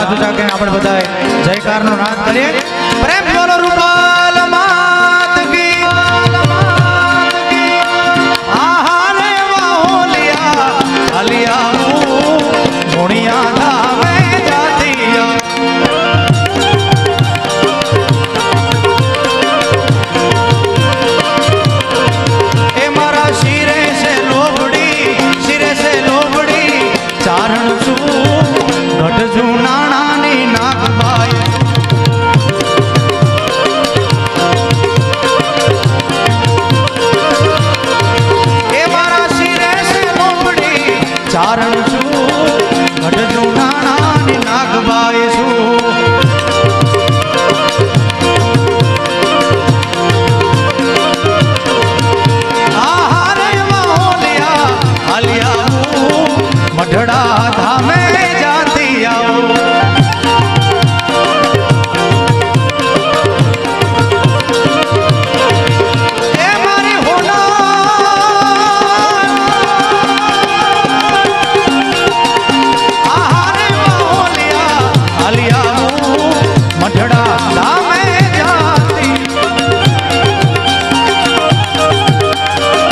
हाथ ऊंचा के આપણે બધાય જયકારનો નાદ કરીએ પ્રેમ બોલો રૂપાલ માત કી આહારે વાહોલિયા અલિયા મોણિયા ધામે જાતિયા એ મારા શિરે સે લોબડી ચારણ છું ગઢ નાણાની નાગબાઈ એ મારા શિરે સે લોબડી ચારણ છું ગઢ નાણાની નાગબાઈ છું આહારે વાહોલિયા આલિયા મઢડા ધામે જાતી આવો એ મારી આહારે વાહોલિયા આલિયા મઢડા ધામે જાતી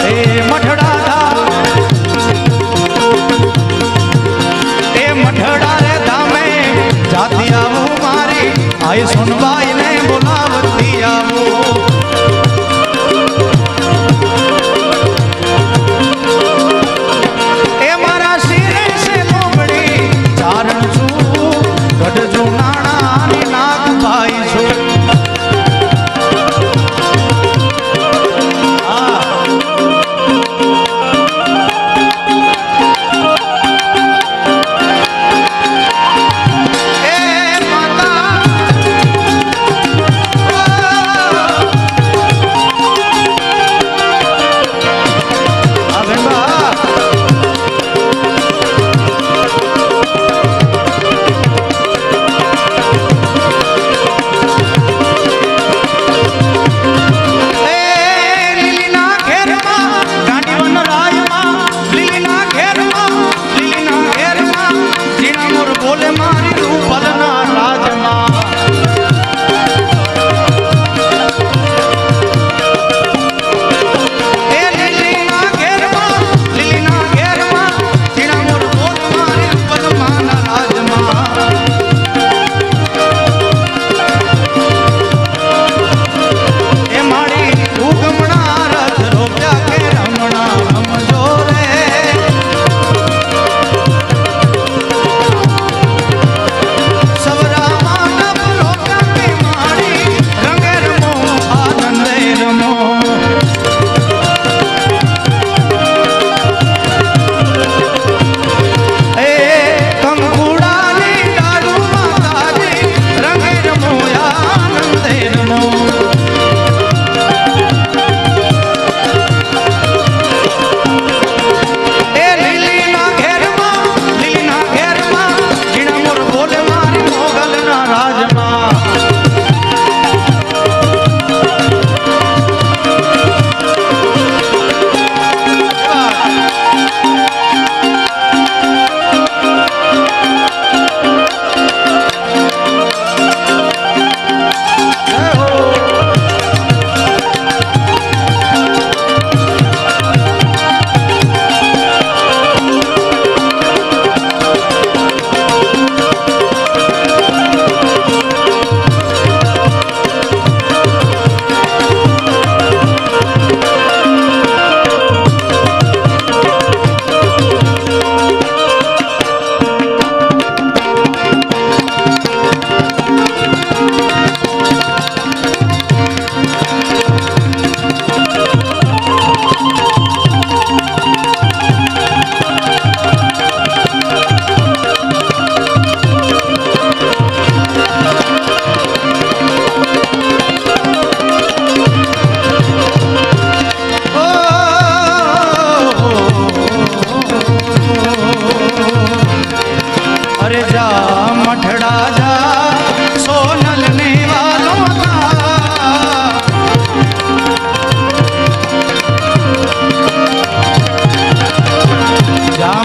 એ મઢડા મઠડા રે ધામે જાતી આવું મારી આય સોનબાઈ ને બોલાવતી આવું એ મારા શિરે સે લોબડી ચારણ છું ગઢ જો નાણાની નાગબાઈ છું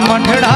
મઠડા